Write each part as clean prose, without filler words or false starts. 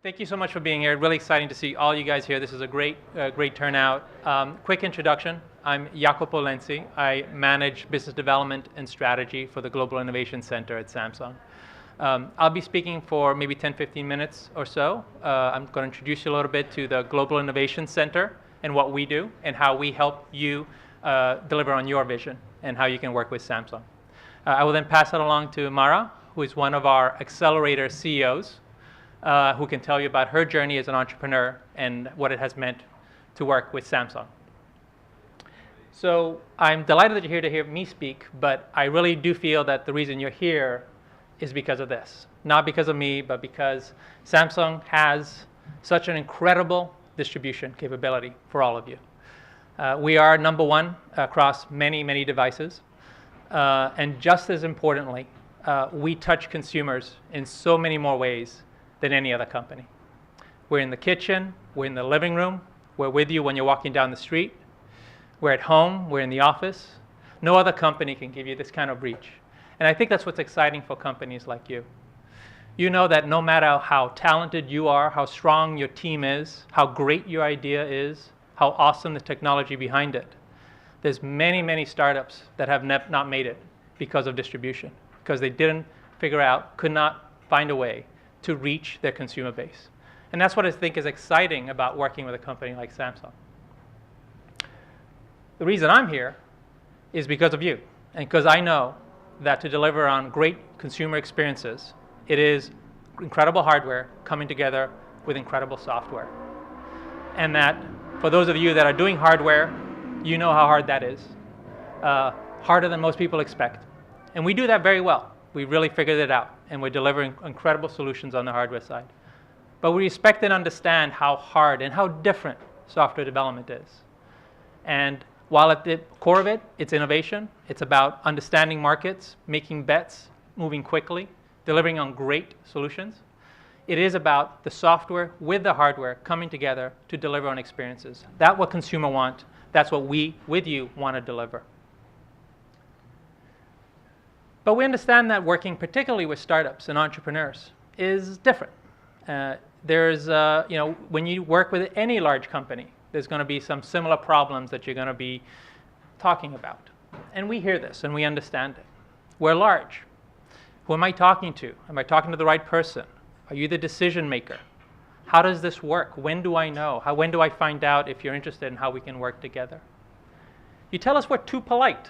Thank you so much for being here. Really exciting to see all you guys here. This is a great turnout. Quick introduction. I'm Jacopo Lenzi. I manage business development and strategy for the Global Innovation Center at Samsung. I'll be speaking for maybe 10-15 minutes or so. I'm going to introduce you a little bit to the Global Innovation Center and what we do and how we help you deliver on your vision and how you can work with Samsung. I will then pass it along to Mara, who is one of our Accelerator CEOs, who can tell you about her journey as an entrepreneur and what it has meant to work with Samsung. So I'm delighted that you're here to hear me speak, but I really do feel that the reason you're here is because of this. Not because of me, but because Samsung has such an incredible distribution capability for all of you. We are number one across many, many devices. And just as importantly, we touch consumers in so many more ways than any other company. We're in the kitchen, we're in the living room, we're with you when you're walking down the street, we're at home, we're in the office. No other company can give you this kind of reach. And I think that's what's exciting for companies like you. You know that no matter how talented you are, how strong your team is, how great your idea is, how awesome the technology behind it, there's many, many startups that have not made it because of distribution, because they didn't figure out, could not find a way to reach their consumer base. And that's what I think is exciting about working with a company like Samsung. The reason I'm here is because of you, and because I know that to deliver on great consumer experiences, it is incredible hardware coming together with incredible software. And that for those of you that are doing hardware, you know how hard that is, harder than most people expect. And we do that very well. We really figured it out, and we're delivering incredible solutions on the hardware side. But we respect and understand how hard and how different software development is. And while at the core of it, it's innovation, it's about understanding markets, making bets, moving quickly, delivering on great solutions. It is about the software with the hardware coming together to deliver on experiences. That's what consumers want. That's what we, with you, want to deliver. But we understand that working particularly with startups and entrepreneurs is different. When you work with any large company, there's going to be some similar problems that you're going to be talking about. And we hear this and we understand it. We're large. Who am I talking to? Am I talking to the right person? Are you the decision maker? How does this work? When do I know? When do I find out if you're interested in how we can work together? You tell us we're too polite,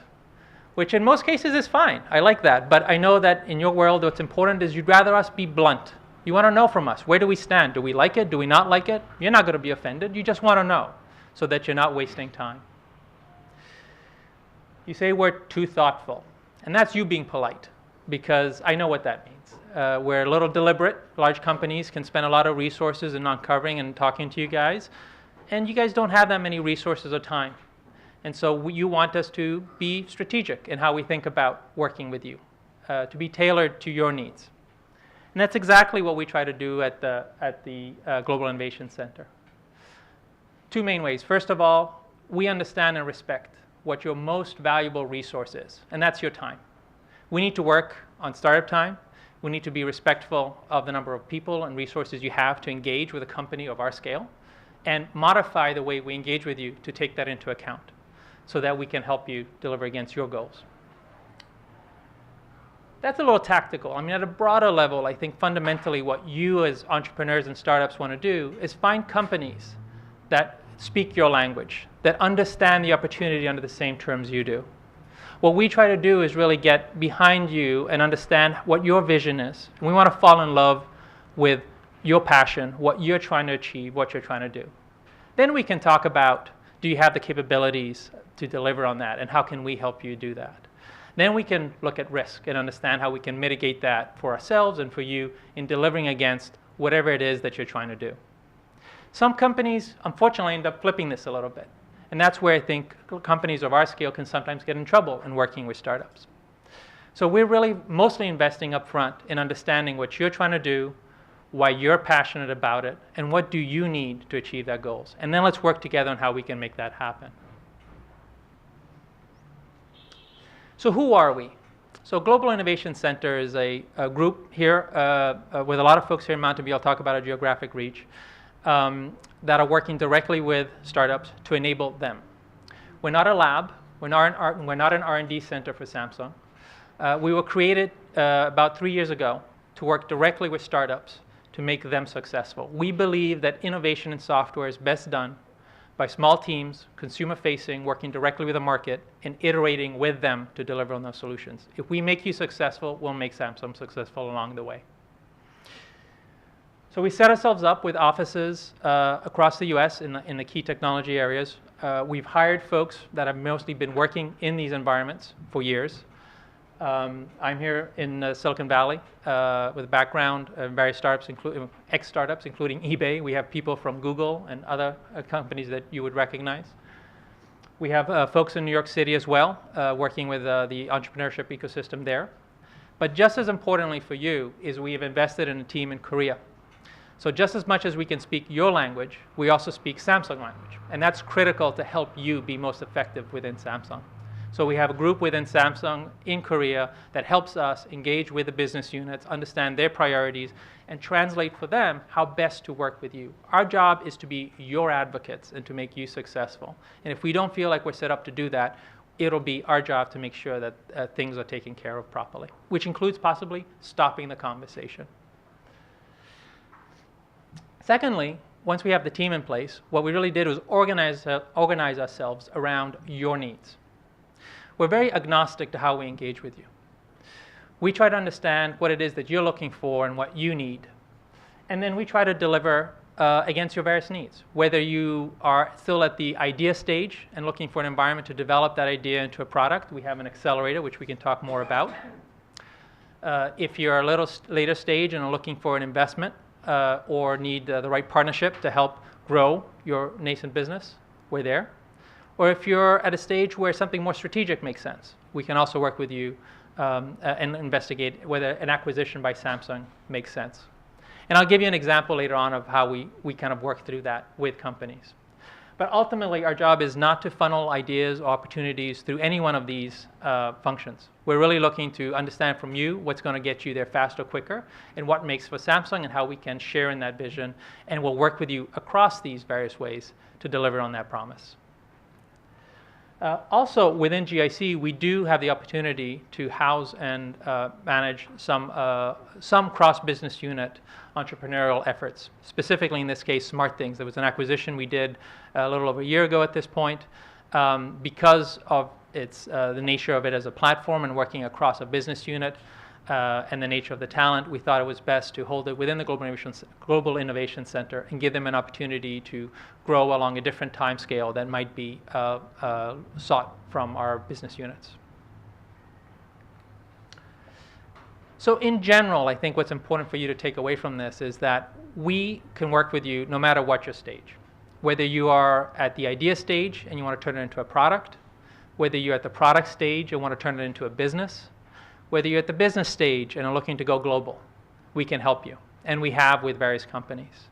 which in most cases is fine. I like that. But I know that in your world, what's important is you'd rather us be blunt. You want to know from us, where do we stand? Do we like it? Do we not like it? You're not going to be offended. You just want to know so that you're not wasting time. You say we're too thoughtful. And that's you being polite, because I know what that means. We're a little deliberate. Large companies can spend a lot of resources in uncovering and talking to you guys. And you guys don't have that many resources or time. And so you want us to be strategic in how we think about working with you, to be tailored to your needs. And that's exactly what we try to do at the Global Innovation Center. Two main ways. First of all, we understand and respect what your most valuable resource is, and that's your time. We need to work on startup time. We need to be respectful of the number of people and resources you have to engage with a company of our scale, and modify the way we engage with you to take that into account, so that we can help you deliver against your goals. That's a little tactical. I mean, at a broader level, I think fundamentally what you as entrepreneurs and startups want to do is find companies that speak your language, that understand the opportunity under the same terms you do. What we try to do is really get behind you and understand what your vision is. We want to fall in love with your passion, what you're trying to achieve, what you're trying to do. Then we can talk about, do you have the capabilities to deliver on that, and how can we help you do that? Then we can look at risk and understand how we can mitigate that for ourselves and for you in delivering against whatever it is that you're trying to do. Some companies, unfortunately, end up flipping this a little bit. And that's where I think companies of our scale can sometimes get in trouble in working with startups. So we're really mostly investing up front in understanding what you're trying to do, why you're passionate about it, and what do you need to achieve that goals. And then let's work together on how we can make that happen. So who are we? So Global Innovation Center is a group here with a lot of folks here in Mountain View. I'll talk about our geographic reach that are working directly with startups to enable them. We're not a lab. We're not an R&D center for Samsung. We were created about 3 years ago to work directly with startups to make them successful. We believe that innovation in software is best done by small teams, consumer-facing, working directly with the market, and iterating with them to deliver on those solutions. If we make you successful, we'll make Samsung successful along the way. So we set ourselves up with offices across the US in the key technology areas. We've hired folks that have mostly been working in these environments for years. I'm here in Silicon Valley with a background in various startups, including ex-startups, including eBay. We have people from Google and other companies that you would recognize. We have folks in New York City as well, working with the entrepreneurship ecosystem there. But just as importantly for you is we have invested in a team in Korea. So just as much as we can speak your language, we also speak Samsung language. And that's critical to help you be most effective within Samsung. So we have a group within Samsung in Korea that helps us engage with the business units, understand their priorities, and translate for them how best to work with you. Our job is to be your advocates and to make you successful. And if we don't feel like we're set up to do that, it'll be our job to make sure that things are taken care of properly, which includes possibly stopping the conversation. Secondly, once we have the team in place, what we really did was organize ourselves around your needs. We're very agnostic to how we engage with you. We try to understand what it is that you're looking for and what you need. And then we try to deliver against your various needs. Whether you are still at the idea stage and looking for an environment to develop that idea into a product, we have an accelerator, which we can talk more about. If you're a little later stage and are looking for an investment or need the right partnership to help grow your nascent business, we're there. Or if you're at a stage where something more strategic makes sense, we can also work with you and investigate whether an acquisition by Samsung makes sense. And I'll give you an example later on of how we kind of work through that with companies. But ultimately, our job is not to funnel ideas or opportunities through any one of these functions. We're really looking to understand from you what's going to get you there faster, quicker, and what makes for Samsung and how we can share in that vision. And we'll work with you across these various ways to deliver on that promise. Also, within GIC, we do have the opportunity to house and manage some cross-business unit entrepreneurial efforts, specifically in this case, Smart Things. There was an acquisition we did a little over a year ago at this point. Because of the nature of it as a platform and working across a business unit and the nature of the talent, we thought it was best to hold it within the Global Innovation Center and give them an opportunity to grow along a different time scale that might be sought from our business units. So in general, I think what's important for you to take away from this is that we can work with you no matter what your stage. Whether you are at the idea stage and you want to turn it into a product, whether you're at the product stage and want to turn it into a business, whether you're at the business stage and are looking to go global, we can help you. And we have with various companies.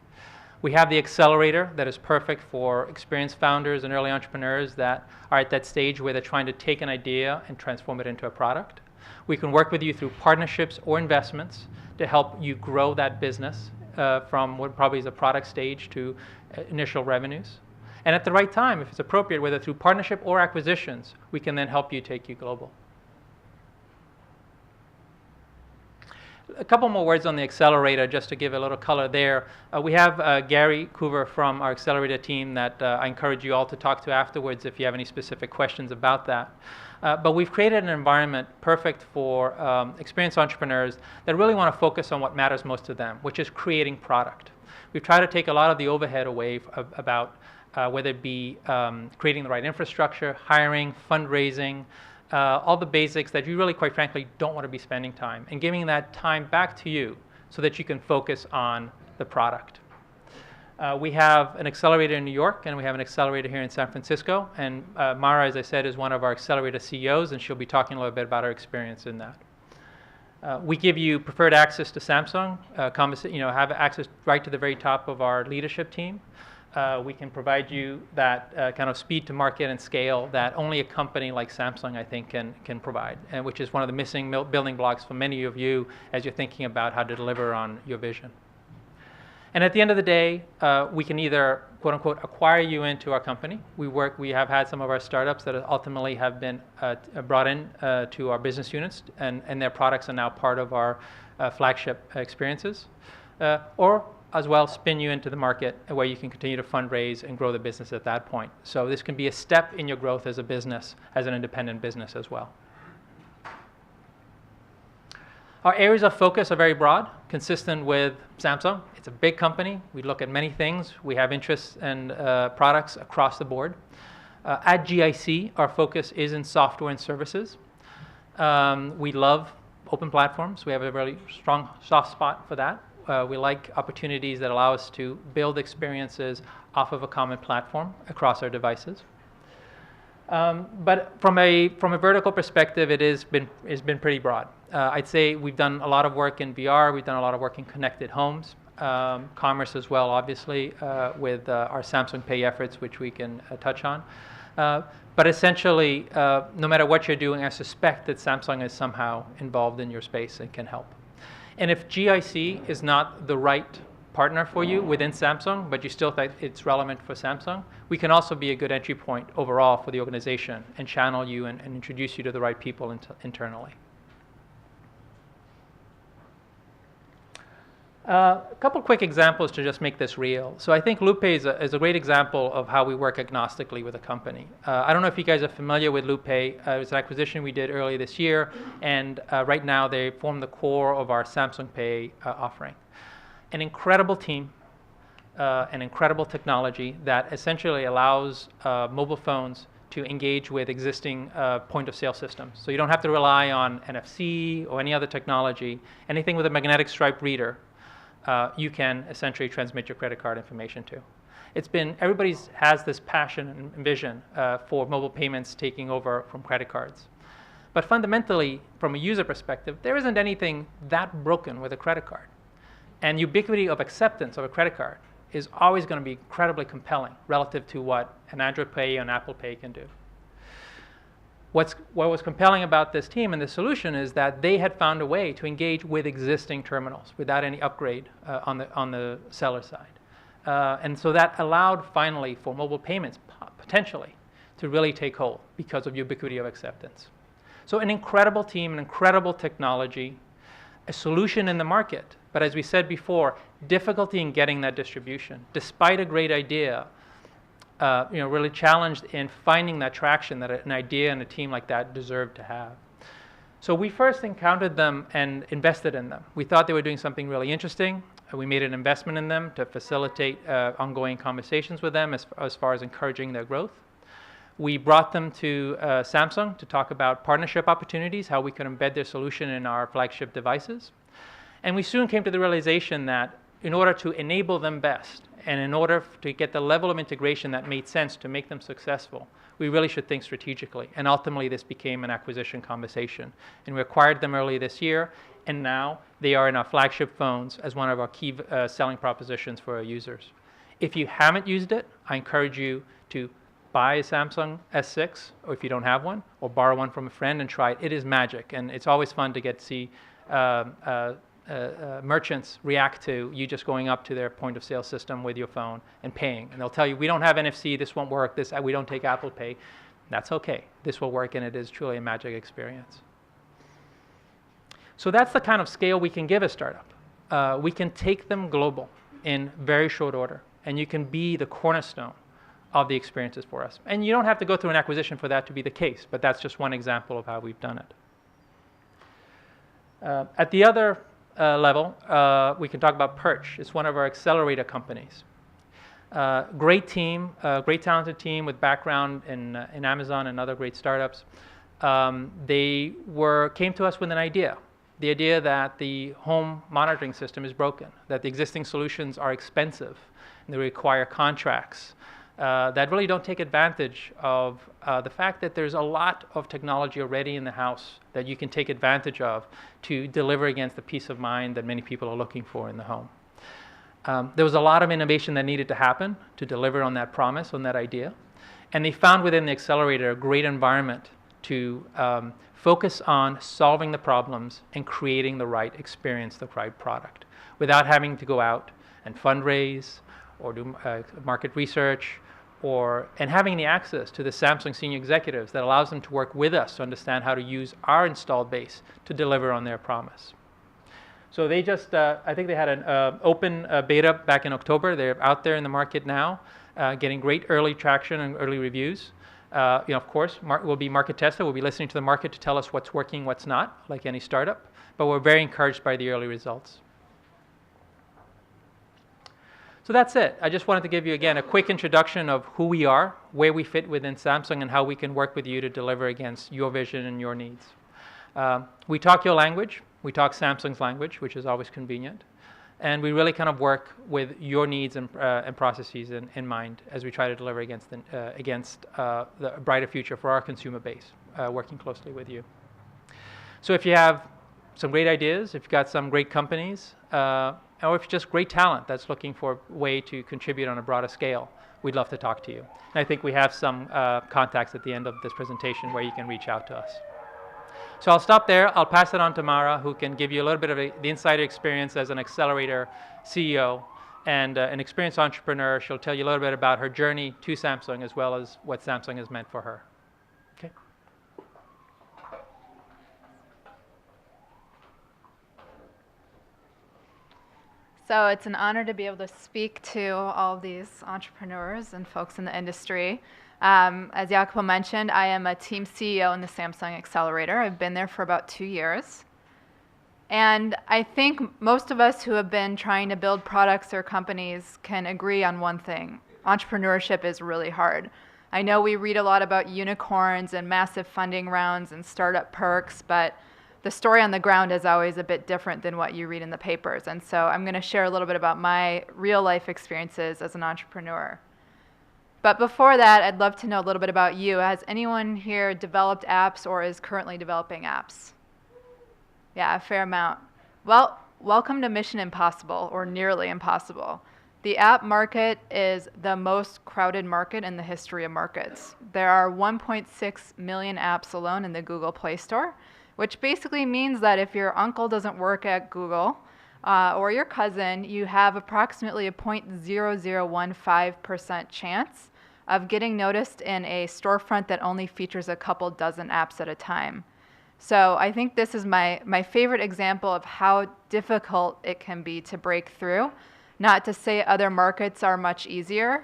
We have the accelerator that is perfect for experienced founders and early entrepreneurs that are at that stage where they're trying to take an idea and transform it into a product. We can work with you through partnerships or investments to help you grow that business from what probably is a product stage to initial revenues. And at the right time, if it's appropriate, whether through partnership or acquisitions, we can then help you take you global. A couple more words on the accelerator, just to give a little color there. We have Gary Coover from our accelerator team that I encourage you all to talk to afterwards if you have any specific questions about that. But we've created an environment perfect for experienced entrepreneurs that really want to focus on what matters most to them, which is creating product. We've tried to take a lot of the overhead away about whether it be creating the right infrastructure, hiring, fundraising, all the basics that you really, quite frankly, don't want to be spending time, and giving that time back to you so that you can focus on the product. We have an accelerator in New York, and we have an accelerator here in San Francisco. And Mara, as I said, is one of our accelerator CEOs, and she'll be talking a little bit about her experience in that. We give you preferred access to Samsung, have access right to the very top of our leadership team. we can provide you that kind of speed to market and scale that only a company like Samsung, I think, can provide, and which is one of the missing building blocks for many of you as you're thinking about how to deliver on your vision. And at the end of the day, we can either, quote unquote, acquire you into our company. We have had some of our startups that ultimately have been brought in to our business units, and their products are now part of our flagship experiences. Or as well, spin you into the market where you can continue to fundraise and grow the business at that point. So this can be a step in your growth as a business, as an independent business as well. Our areas of focus are very broad, consistent with Samsung. It's a big company. We look at many things. We have interests and products across the board. At GIC, our focus is in software and services. We love open platforms. We have a really strong soft spot for that. We like opportunities that allow us to build experiences off of a common platform across our devices. But from a vertical perspective, it's been pretty broad. I'd say we've done a lot of work in VR. We've done a lot of work in connected homes, commerce as well, obviously, with our Samsung Pay efforts, which we can touch on. But essentially, no matter what you're doing, I suspect that Samsung is somehow involved in your space and can help. And if GIC is not the right partner for you within Samsung, but you still think it's relevant for Samsung, we can also be a good entry point overall for the organization and channel you and introduce you to the right people internally. A couple quick examples to just make this real. So I think Lupe is a great example of how we work agnostically with a company. I don't know if you guys are familiar with Lupe. It was an acquisition we did earlier this year, and right now they form the core of our Samsung Pay offering. An incredible team, an incredible technology that essentially allows mobile phones to engage with existing point-of-sale systems. So you don't have to rely on NFC or any other technology. Anything with a magnetic stripe reader, you can essentially transmit your credit card information to. Everybody has this passion and vision for mobile payments taking over from credit cards. But fundamentally, from a user perspective, there isn't anything that broken with a credit card. And ubiquity of acceptance of a credit card is always going to be incredibly compelling relative to what an Android Pay and Apple Pay can do. What was compelling about this team and this solution is that they had found a way to engage with existing terminals without any upgrade on the seller side. And so that allowed finally for mobile payments potentially to really take hold because of ubiquity of acceptance. So an incredible team, an incredible technology, a solution in the market, but as we said before, difficulty in getting that distribution. Despite a great idea, really challenged in finding that traction that an idea and a team like that deserve to have. So we first encountered them and invested in them. We thought they were doing something really interesting. We made an investment in them to facilitate ongoing conversations with them as far as encouraging their growth. We brought them to Samsung to talk about partnership opportunities, how we could embed their solution in our flagship devices. And we soon came to the realization that in order to enable them best, and in order to get the level of integration that made sense to make them successful, we really should think strategically. And ultimately, this became an acquisition conversation. And we acquired them early this year, and now they are in our flagship phones as one of our key selling propositions for our users. If you haven't used it, I encourage you to buy a Samsung S6, or if you don't have one, or borrow one from a friend and try it. It is magic, and it's always fun to see merchants react to you just going up to their point-of-sale system with your phone and paying. And they'll tell you, we don't have NFC, this won't work, we don't take Apple Pay. That's okay. This will work, and it is truly a magic experience. So that's the kind of scale we can give a startup. We can take them global in very short order, and you can be the cornerstone of the experiences for us. And you don't have to go through an acquisition for that to be the case, but that's just one example of how we've done it. At the other level, we can talk about Perch. It's one of our accelerator companies. Great team, great talented team with background in Amazon and other great startups. They came to us with an idea. The idea that the home monitoring system is broken, that the existing solutions are expensive, and they require contracts that really don't take advantage of the fact that there's a lot of technology already in the house that you can take advantage of to deliver against the peace of mind that many people are looking for in the home. There was a lot of innovation that needed to happen to deliver on that promise, on that idea. And they found within the Accelerator a great environment to focus on solving the problems and creating the right experience, the right product, without having to go out and fundraise or do market research, and having the access to the Samsung senior executives that allows them to work with us to understand how to use our installed base to deliver on their promise. So they just, I think they had an open beta back in October. They're out there in the market now, getting great early traction and early reviews. Of course, we'll be market tested. We'll be listening to the market to tell us what's working, what's not, like any startup. But we're very encouraged by the early results. So that's it. I just wanted to give you, again, a quick introduction of who we are, where we fit within Samsung, and how we can work with you to deliver against your vision and your needs. We talk your language. We talk Samsung's language, which is always convenient. And we really kind of work with your needs and processes in mind as we try to deliver against the brighter future for our consumer base, working closely with you. So if you have some great ideas, if you've got some great companies, or if it's just great talent that's looking for a way to contribute on a broader scale, we'd love to talk to you. And I think we have some contacts at the end of this presentation where you can reach out to us. So I'll stop there. I'll pass it on to Mara, who can give you a little bit of the insider experience as an Accelerator CEO and an experienced entrepreneur. She'll tell you a little bit about her journey to Samsung as well as what Samsung has meant for her. Okay. So it's an honor to be able to speak to all these entrepreneurs and folks in the industry. As Jacopo mentioned, I am a team CEO in the Samsung Accelerator. I've been there for about 2 years. And I think most of us who have been trying to build products or companies can agree on one thing. Entrepreneurship is really hard. I know we read a lot about unicorns and massive funding rounds and startup perks, but the story on the ground is always a bit different than what you read in the papers. And so I'm going to share a little bit about my real life experiences as an entrepreneur. But before that, I'd love to know a little bit about you. Has anyone here developed apps or is currently developing apps? Yeah, a fair amount. Well, welcome to Mission Impossible, or nearly impossible. The app market is the most crowded market in the history of markets. There are 1.6 million apps alone in the Google Play Store, which basically means that if your uncle doesn't work at Google, or your cousin, you have approximately a 0.0015% chance of getting noticed in a storefront that only features a couple dozen apps at a time. So I think this is my favorite example of how difficult it can be to break through. Not to say other markets are much easier.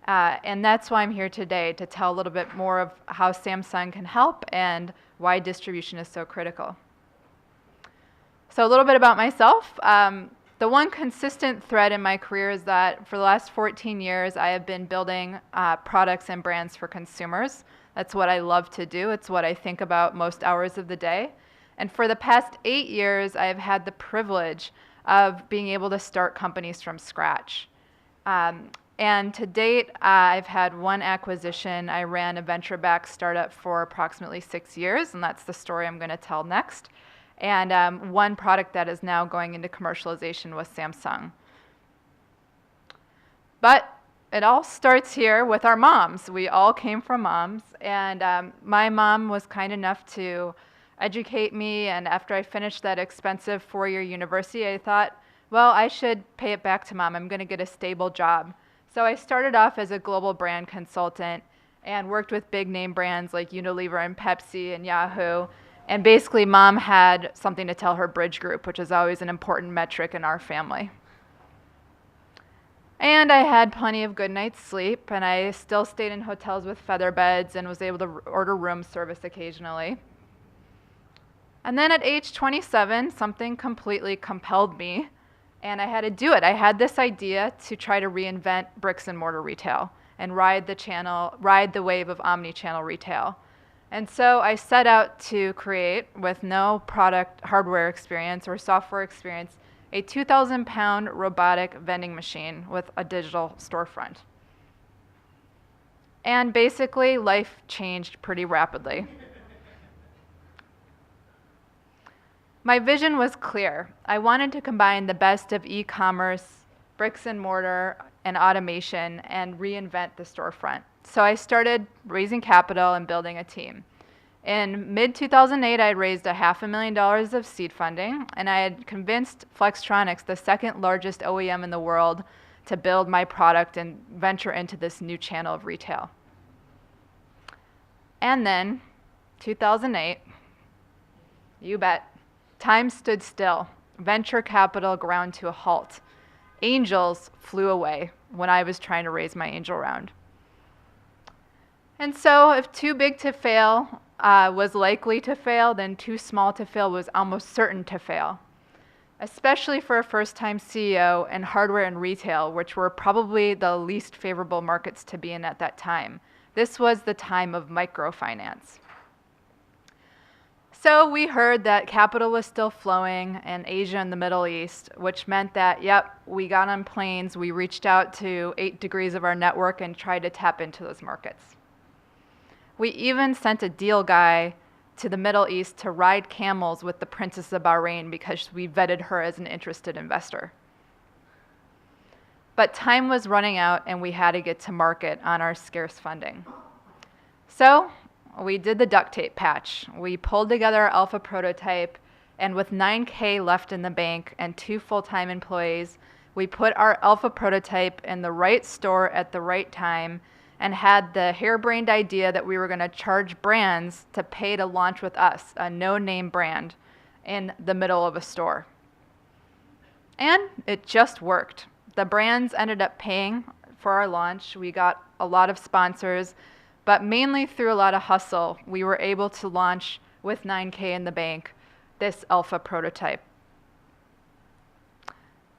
And that's why I'm here today, to tell a little bit more of how Samsung can help and why distribution is so critical. So a little bit about myself. The one consistent thread in my career is that for the last 14 years, I have been building products and brands for consumers. That's what I love to do. It's what I think about most hours of the day. And for the past 8 years, I have had the privilege of being able to start companies from scratch. And to date, I've had one acquisition. I ran a venture-backed startup for approximately 6 years, and that's the story I'm going to tell next. And one product that is now going into commercialization with Samsung. But it all starts here with our moms. We all came from moms, and my mom was kind enough to educate me, and after I finished that expensive 4-year university, I thought, well, I should pay it back to mom. I'm going to get a stable job. So I started off as a global brand consultant and worked with big name brands like Unilever and Pepsi and Yahoo. And basically, mom had something to tell her bridge group, which is always an important metric in our family. And I had plenty of good night's sleep, and I still stayed in hotels with feather beds and was able to order room service occasionally. And then at age 27, something completely compelled me, and I had to do it. I had this idea to try to reinvent bricks and mortar retail and ride the wave of omni-channel retail. And so I set out to create, with no product hardware experience or software experience, a 2,000-pound robotic vending machine with a digital storefront. And basically, life changed pretty rapidly. My vision was clear. I wanted to combine the best of e-commerce, bricks and mortar, and automation, and reinvent the storefront. So I started raising capital and building a team. In mid-2008, I had raised $500,000 of seed funding, and I had convinced Flextronics, the second largest OEM in the world, to build my product and venture into this new channel of retail. And then, 2008, you bet, time stood still. Venture capital ground to a halt. Angels flew away when I was trying to raise my angel round. And so if too big to fail was likely to fail, then too small to fail was almost certain to fail, especially for a first-time CEO in hardware and retail, which were probably the least favorable markets to be in at that time. This was the time of microfinance. So we heard that capital was still flowing in Asia and the Middle East, which meant that, yep, we got on planes, we reached out to 8 degrees of our network and tried to tap into those markets. We even sent a deal guy to the Middle East to ride camels with the Princess of Bahrain because we vetted her as an interested investor. But time was running out and we had to get to market on our scarce funding. So we did the duct tape patch. We pulled together our alpha prototype, and with $9K left in the bank and 2 full-time employees, we put our alpha prototype in the right store at the right time and had the harebrained idea that we were going to charge brands to pay to launch with us, a no-name brand, in the middle of a store. And it just worked. The brands ended up paying for our launch. We got a lot of sponsors, but mainly through a lot of hustle, we were able to launch with $9K in the bank this alpha prototype.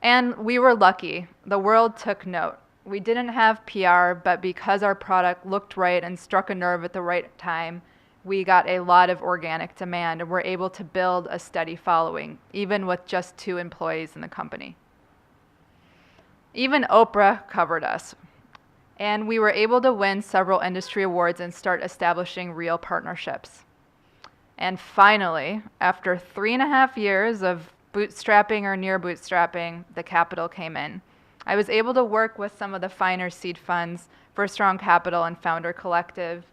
And we were lucky. The world took note. We didn't have PR, but because our product looked right and struck a nerve at the right time, we got a lot of organic demand and were able to build a steady following, even with just 2 employees in the company. Even Oprah covered us. And we were able to win several industry awards and start establishing real partnerships. And finally, after 3.5 years of bootstrapping or near bootstrapping, the capital came in. I was able to work with some of the finer seed funds, First Round Capital and Founder Collective,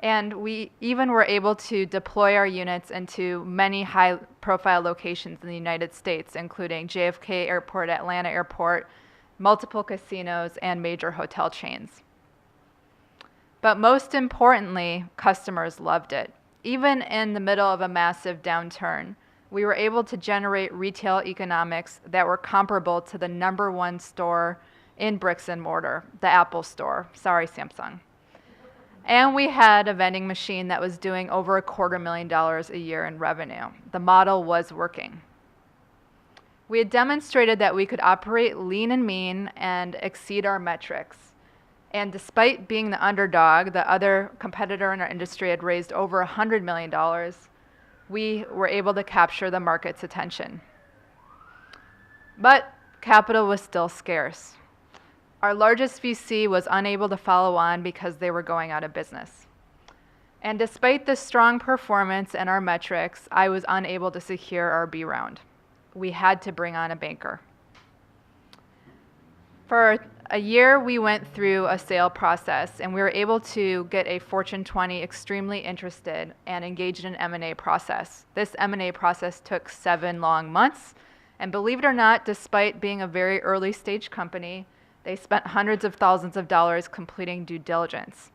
and we even were able to deploy our units into many high-profile locations in the United States, including JFK Airport, Atlanta Airport, multiple casinos, and major hotel chains. But most importantly, customers loved it. Even in the middle of a massive downturn, we were able to generate retail economics that were comparable to the #1 store in bricks and mortar, the Apple Store. Sorry, Samsung. And we had a vending machine that was doing over $250,000 a year in revenue. The model was working. We had demonstrated that we could operate lean and mean and exceed our metrics. And despite being the underdog, the other competitor in our industry had raised over $100 million, we were able to capture the market's attention. But capital was still scarce. Our largest VC was unable to follow on because they were going out of business. And despite the strong performance and our metrics, I was unable to secure our B round. We had to bring on a banker. For a year, we went through a sale process, and we were able to get a Fortune 20 extremely interested and engaged in an M&A process. This M&A process took 7 long months, and believe it or not, despite being a very early stage company, they spent hundreds of thousands of dollars completing due diligence.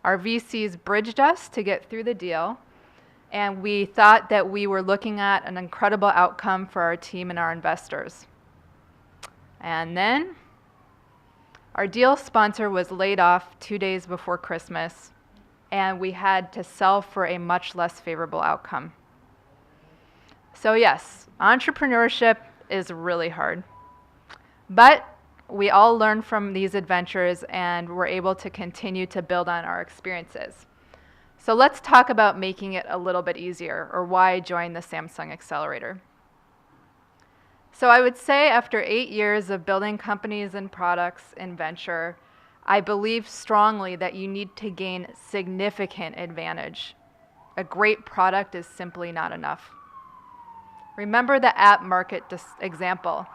Our VCs bridged us to get through the deal, and we thought that we were looking at an incredible outcome for our team and our investors. And then our deal sponsor was laid off 2 days before Christmas, and we had to sell for a much less favorable outcome. So yes, entrepreneurship is really hard. But we all learn from these adventures and we're able to continue to build on our experiences. So let's talk about making it a little bit easier, or why I joined the Samsung Accelerator. So I would say after 8 years of building companies and products in venture, I believe strongly that you need to gain significant advantage. A great product is simply not enough. Remember the app market example.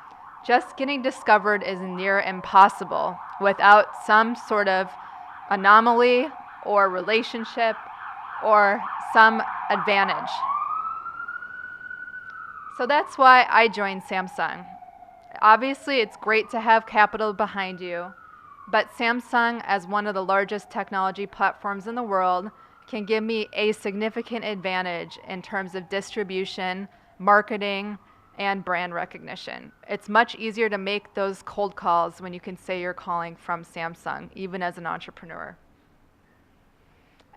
just getting discovered is near impossible without some sort of anomaly or relationship or some advantage. So that's why I joined Samsung. Obviously, it's great to have capital behind you, but Samsung, as one of the largest technology platforms in the world, can give me a significant advantage in terms of distribution, marketing, and brand recognition. It's much easier to make those cold calls when you can say you're calling from Samsung, even as an entrepreneur.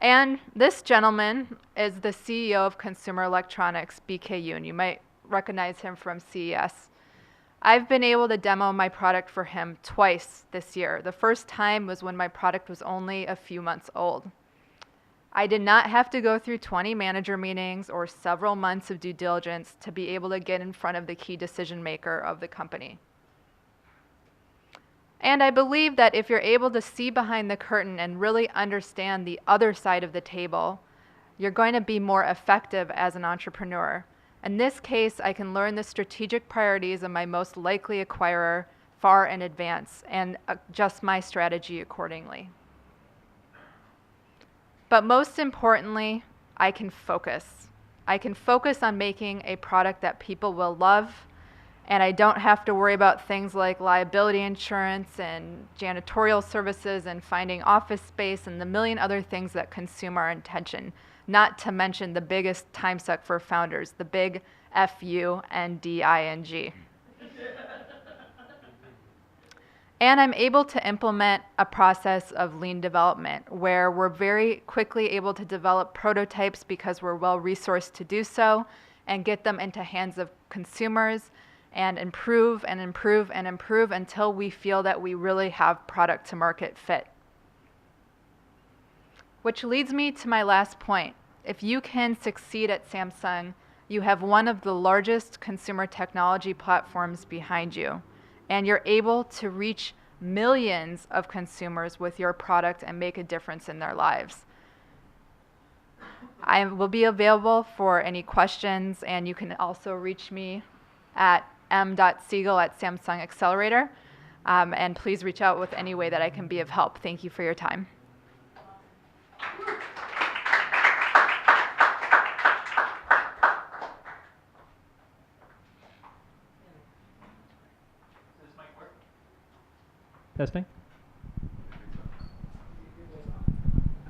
And this gentleman is the CEO of Consumer Electronics, BK Yoon. You might recognize him from CES. I've been able to demo my product for him twice this year. The first time was when my product was only a few months old. I did not have to go through 20 manager meetings or several months of due diligence to be able to get in front of the key decision maker of the company. And I believe that if you're able to see behind the curtain and really understand the other side of the table, you're going to be more effective as an entrepreneur. In this case, I can learn the strategic priorities of my most likely acquirer far in advance and adjust my strategy accordingly. But most importantly, I can focus. I can focus on making a product that people will love, and I don't have to worry about things like liability insurance and janitorial services and finding office space and the million other things that consume our attention, not to mention the biggest time suck for founders, the big FUNDING. And I'm able to implement a process of lean development where we're very quickly able to develop prototypes because we're well resourced to do so and get them into hands of consumers and improve and improve and improve until we feel that we really have product to market fit. Which leads me to my last point. If you can succeed at Samsung, you have one of the largest consumer technology platforms behind you, and you're able to reach millions of consumers with your product and make a difference in their lives. I will be available for any questions, and you can also reach me at m.segal@Samsung Accelerator, and please reach out with any way that I can be of help. Thank you for your time. Testing?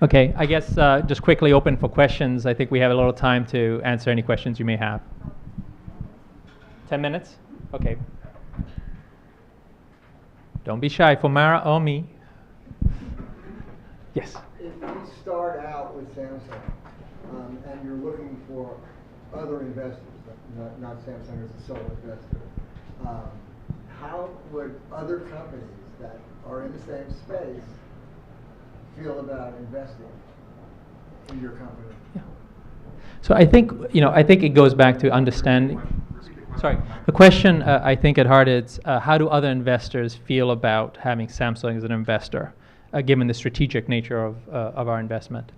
Okay, I guess just quickly open for questions. I think we have a little time to answer any questions you may have. 10 minutes? Okay. Don't be shy for Mara or me. Yes? If you start out with Samsung and you're looking for other investors, not Samsung as a sole investor, how would other companies that are in the same space feel about investing in your company? Yeah. So I think it goes back to understanding. Sorry, the question I think at heart is how do other investors feel about having Samsung as an investor, given the strategic nature of our investment?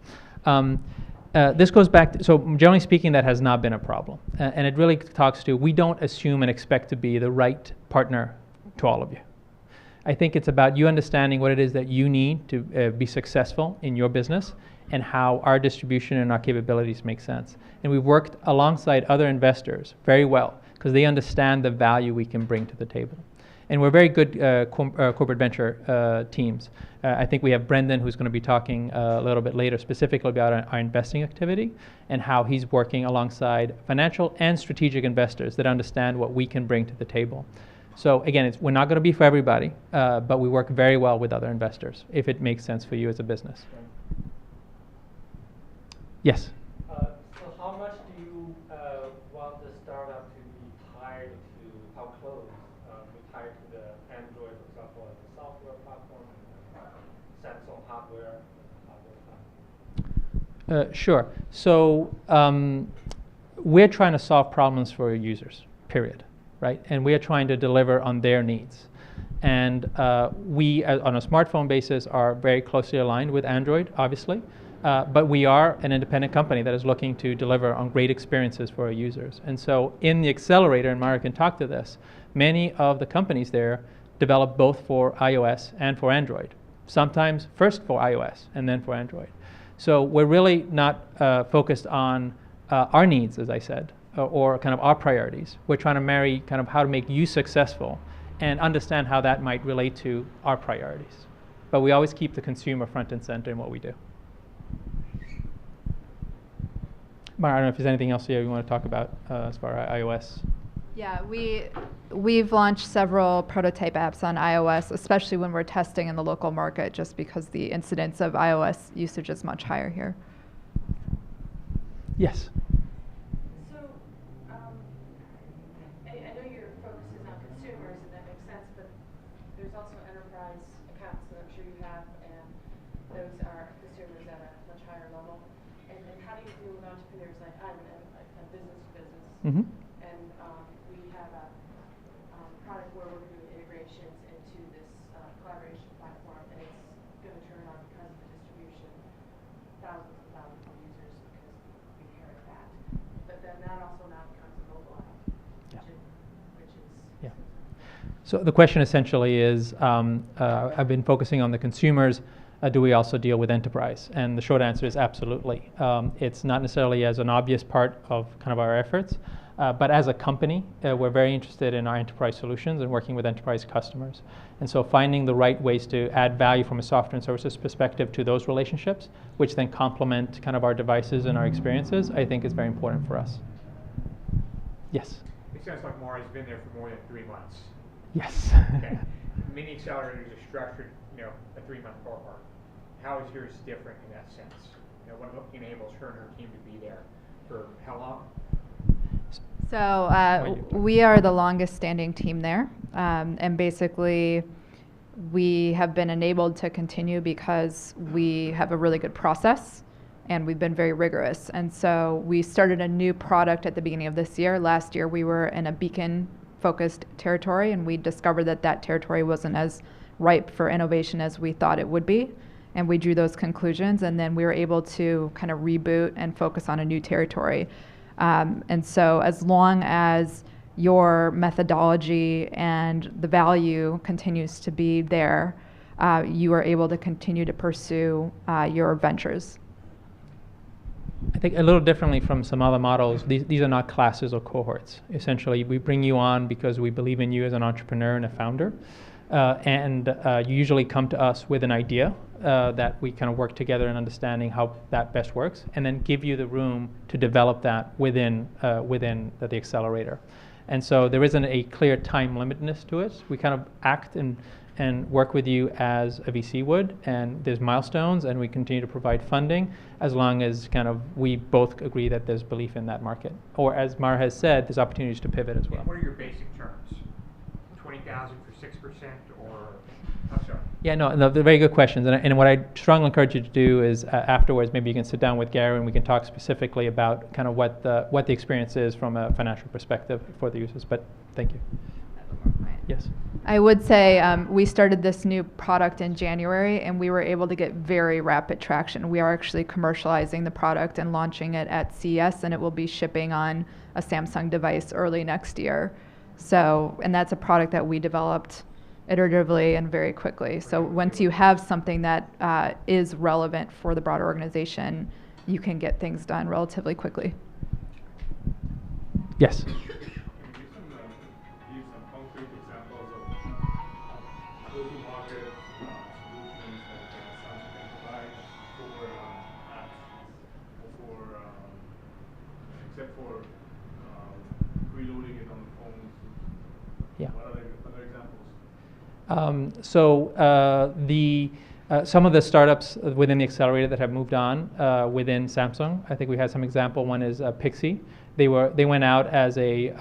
This goes back to, so generally speaking, that has not been a problem, and it really talks to we don't assume and expect to be the right partner to all of you. I think it's about you understanding what it is that you need to be successful in your business and how our distribution and our capabilities make sense. And we've worked alongside other investors very well because they understand the value we can bring to the table. And we're very good corporate venture teams. I think we have Brendan, who's going to be talking a little bit later specifically about our investing activity and how he's working alongside financial and strategic investors that understand what we can bring to the table. So again, we're not going to be for everybody, but we work very well with other investors if it makes sense for you as a business. Yes? So how much do you want the startup to be tied to, how close, be tied to the Android, for example, as a software platform, and Samsung hardware platform? Sure. So we're trying to solve problems for users, period. Right? And we are trying to deliver on their needs. And we, on a smartphone basis, are very closely aligned with Android, obviously. But we are an independent company that is looking to deliver on great experiences for our users. And so in the accelerator, and Mara can talk to this, many of the companies there develop both for iOS and for Android, sometimes first for iOS and then for Android. So we're really not focused on our needs, as I said, or kind of our priorities. We're trying to marry kind of how to make you successful and understand how that might relate to our priorities. But we always keep the consumer front and center in what we do. Mara, I don't know if there's anything else here you want to talk about as far as iOS. Yeah, we've launched several prototype apps on iOS, especially when we're testing in the local market, just because the incidence of iOS usage is much higher here. Yes. So, I know your focus is on consumers, and that makes sense, but there's also enterprise accounts that I'm sure you have, and those are consumers at a much higher level. And how do you deal with entrepreneurs? Like, I'm a business to business. Mm-hmm. We have a product where we're doing integrations into this collaboration platform, and it's going to turn on because of the distribution, thousands and thousands of users because we inherit that. But then that also now becomes a mobile app, which is Yeah. So the question essentially is, I've been focusing on the consumers. Do we also deal with enterprise? And the short answer is absolutely. It's not necessarily as an obvious part of kind of our efforts, but as a company, we're very interested in our enterprise solutions and working with enterprise customers. And so finding the right ways to add value from a software and services perspective to those relationships, which then complement kind of our devices and our experiences, I think is very important for us. Yes? It sounds like Mara's been there for more than 3 months. Yes. Okay. Many accelerators are structured, a 3-month cohort. How is yours different in that sense? What enables her and her team to be there for how long? So we are the longest standing team there, and basically we have been enabled to continue because we have a really good process and we've been very rigorous. And so we started a new product at the beginning of this year. Last year we were in a beacon focused territory, and we discovered that that territory wasn't as ripe for innovation as we thought it would be. And we drew those conclusions, and then we were able to kind of reboot and focus on a new territory. And so as long as your methodology and the value continues to be there, you are able to continue to pursue your ventures. I think a little differently from some other models, these are not classes or cohorts. Essentially, we bring you on because we believe in you as an entrepreneur and a founder. And you usually come to us with an idea that we kind of work together in understanding how that best works, and then give you the room to develop that within the accelerator. And so there isn't a clear time limitedness to it. We kind of act and work with you as a VC would, and there's milestones, and we continue to provide funding as long as kind of we both agree that there's belief in that market. Or as Mara has said, there's opportunities to pivot as well. And what are your basic terms? 20,000 for 6%, or I'm sorry. Yeah, no, they're very good questions. And what I strongly encourage you to do is afterwards, maybe you can sit down with Gary and we can talk specifically about kind of what the experience is from a financial perspective for the users. But thank you. Yes. I would say we started this new product in January, and we were able to get very rapid traction. We are actually commercializing the product and launching it at CES, and it will be shipping on a Samsung device early next year. So, and that's a product that we developed iteratively and very quickly. So once you have something that is relevant for the broader organization, you can get things done relatively quickly. Yes. Give some concrete examples of go-to-market solutions that Samsung can provide for apps, or except for reloading it on the phones. Yeah. What are other examples? Some of the startups within the accelerator that have moved on within Samsung, I think we had some example. One is Pixie. They went out as a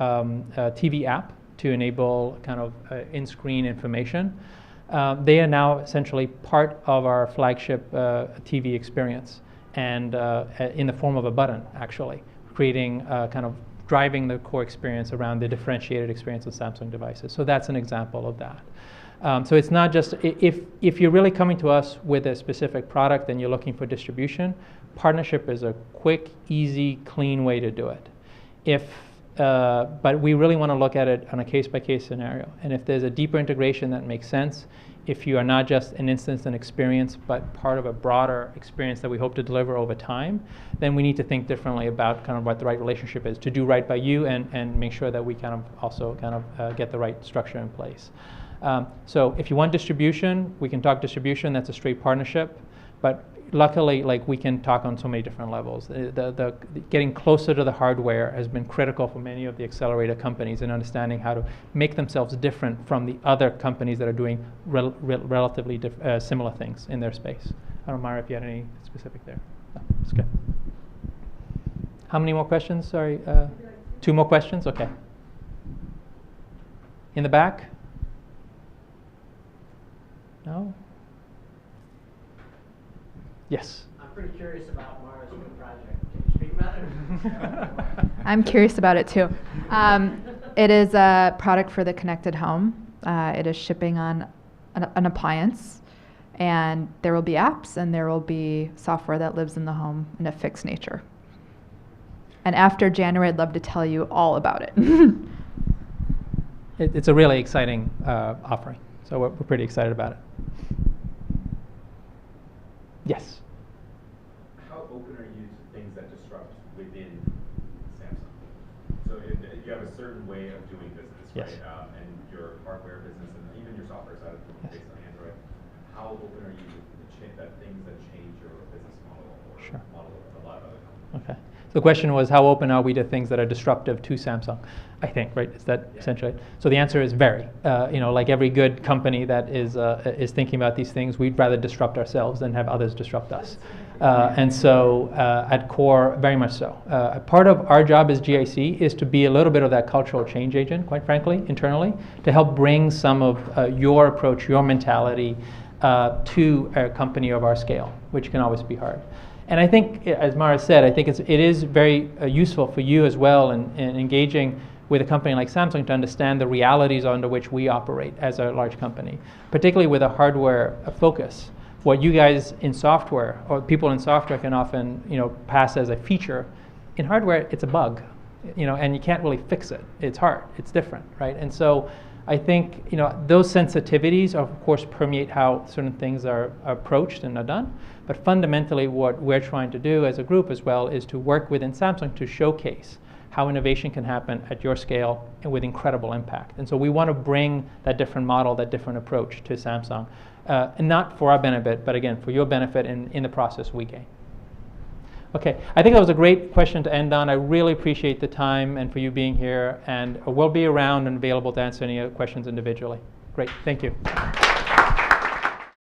TV app to enable kind of in-screen information. They are now essentially part of our flagship TV experience, and in the form of a button, actually, creating kind of driving the core experience around the differentiated experience of Samsung devices. So that's an example of that. So it's not just, if you're really coming to us with a specific product and you're looking for distribution, partnership is a quick, easy, clean way to do it. If but we really want to look at it on a case-by-case scenario. And if there's a deeper integration that makes sense, if you are not just an instance and experience, but part of a broader experience that we hope to deliver over time, then we need to think differently about kind of what the right relationship is to do right by you and make sure that we kind of also kind of get the right structure in place. So if you want distribution, we can talk distribution. That's a straight partnership. But luckily, like, we can talk on so many different levels. The getting closer to the hardware has been critical for many of the accelerator companies in understanding how to make themselves different from the other companies that are doing relatively similar things in their space. I don't know, Mara, if you had any specific there. No, that's good. How many more questions? Sorry, 2 more questions? Okay. In the back? No? Yes. I'm pretty curious about Mara's new project. Can you speak about it? I'm curious about it too. It is a product for the connected home. It is shipping on an appliance, and there will be apps and there will be software that lives in the home in a fixed nature. And after January, I'd love to tell you all about it. It's a really exciting offering, so we're pretty excited about it. Yes. How open are you to things that disrupt within Samsung? So you have a certain way of doing business, yes, right? And your hardware business and even your software side of things, yes, based on Android. How open are you to that things that change your business model or sure, model of a lot of other companies? Okay. So the question was, how open are we to things that are disruptive to Samsung? I think, right? Is that essentially? So the answer is very. Like every good company that is thinking about these things, we'd rather disrupt ourselves than have others disrupt us. And so at core, very much so. Part of our job as GIC is to be a little bit of that cultural change agent, quite frankly, internally, to help bring some of your approach, your mentality to a company of our scale, which can always be hard. And I think, as Mara said, I think it is very useful for you as well in engaging with a company like Samsung to understand the realities under which we operate as a large company, particularly with a hardware focus. What you guys in software, or people in software, can often pass as a feature, in hardware it's a bug, and you can't really fix it. It's hard. It's different, right? And so I think those sensitivities, of course, permeate how certain things are approached and are done. But fundamentally, what we're trying to do as a group as well is to work within Samsung to showcase how innovation can happen at your scale and with incredible impact. And so we want to bring that different model, that different approach to Samsung, and not for our benefit, but again, for your benefit in the process we gain. Okay, I think that was a great question to end on. I really appreciate the time and for you being here, and we'll be around and available to answer any questions individually. Great, thank you.